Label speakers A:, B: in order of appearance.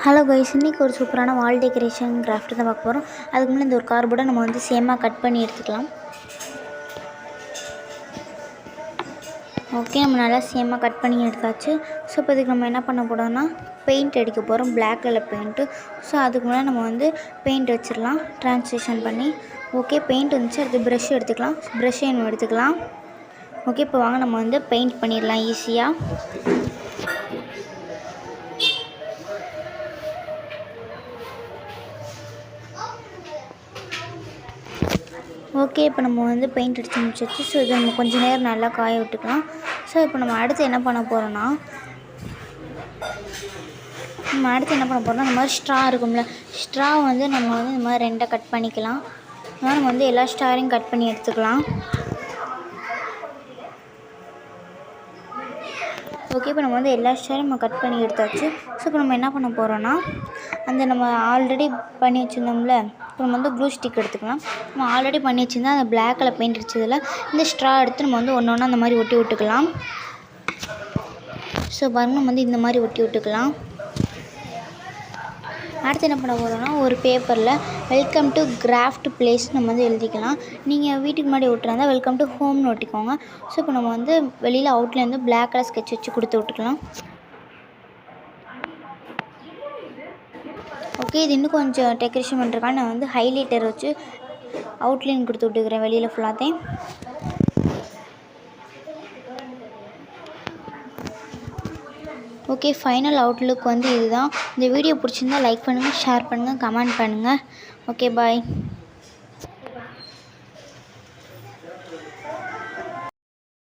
A: Hello guys, இன்றைக்கி ஒரு சூப்பரான வால் டெக்கரேஷன் கிராஃப்ட் தான் பார்க்க போகிறோம். அதுக்கு முன்னாடி இந்த ஒரு கார்போர்டை நம்ம வந்து சேமாக கட் பண்ணி எடுத்துக்கலாம். ஓகே, நம்ம நல்லா சேமாக கட் பண்ணி எடுத்தாச்சு. ஸோ இப்போ இதுக்கு நம்ம என்ன பண்ண போகிறோம்னா பெயிண்ட் அடிக்க போகிறோம், பிளாக் கலர் பெயிண்ட்டு. ஸோ அதுக்கு முன்னாடி நம்ம வந்து பெயிண்ட் வச்சிடலாம் ட்ரான்ஸ்லேஷன் பண்ணி. ஓகே, பெயிண்ட் வந்துச்சு. அடுத்து ப்ரஷ் எடுத்துக்கலாம், ப்ரஷ் நம்ம எடுத்துக்கலாம். ஓகே, இப்போ வாங்க நம்ம வந்து பெயிண்ட் பண்ணிடலாம் ஈஸியாக. ஓகே, இப்போ நம்ம வந்து பெயிண்ட் அடித்து முடிச்சிச்சு. ஸோ இதை நம்ம கொஞ்சம் நேரம் நல்லா காய விட்டுக்கலாம். ஸோ இப்போ நம்ம அடுத்து என்ன பண்ண போகிறோன்னா இந்த மாதிரி ஸ்ட்ரா இருக்கும்ல, ஸ்ட்ரா வந்து நம்ம வந்து இந்த மாதிரி ரெண்டாக கட் பண்ணிக்கலாம். நம்ம வந்து எல்லா ஸ்ட்ராரையும் கட் பண்ணி எடுத்துக்கலாம். ஓகே, இப்போ நம்ம வந்து எல்லா ஸ்டாரையும் நம்ம கட் பண்ணி எடுத்தாச்சு. ஸோ இப்போ நம்ம என்ன பண்ண போகிறோன்னா அந்த நம்ம ஆல்ரெடி பண்ணி வச்சுருந்தோம்ல, இப்போ நம்ம வந்து க்ளூ ஸ்டிக் எடுத்துக்கலாம். நம்ம ஆல்ரெடி பண்ணி வச்சுருந்தா அந்த பிளாக் கலர் பெயிண்ட் அடிச்சதில் இந்த ஸ்ட்ரா எடுத்து நம்ம வந்து ஒன்று ஒன்றா அந்த மாதிரி ஒட்டி விட்டுக்கலாம். ஸோ பாருங்கள், நம்ம வந்து இந்த மாதிரி ஒட்டி விட்டுக்கலாம். அடுத்து என்ன பண்ண போகிறோன்னா ஒரு பேப்பரில் வெல்கம் டு கிராஃப்ட் பிளேஸ் நம்ம வந்து எழுதிக்கலாம். நீங்கள் வீட்டுக்கு முன்னாடி ஒட்டுறாந்தா வெல்கம் டு ஹோம்னு ஒட்டிக்கோங்க. ஸோ இப்போ நம்ம வந்து வெளியில் அவுட்லேயே வந்து பிளாக் கலர் ஸ்கெட்ச் வச்சு கொடுத்து விட்டுக்கலாம். ஓகே, இது இன்னும் கொஞ்சம் டெக்கரேஷன் பண்ணுறதுக்காக நான் வந்து ஹைலைட்டர் வச்சு அவுட்லைன் கொடுத்து விட்டுக்கிறேன் வெளியில் ஃபுல்லாத்தையும். ஓகே, ஃபைனல் அவுட்லுக் வந்து இதுதான். இந்த வீடியோ பிடிச்சிருந்தால் லைக் பண்ணுங்கள், ஷேர் பண்ணுங்கள், கமெண்ட் பண்ணுங்கள். ஓகே, பாய்.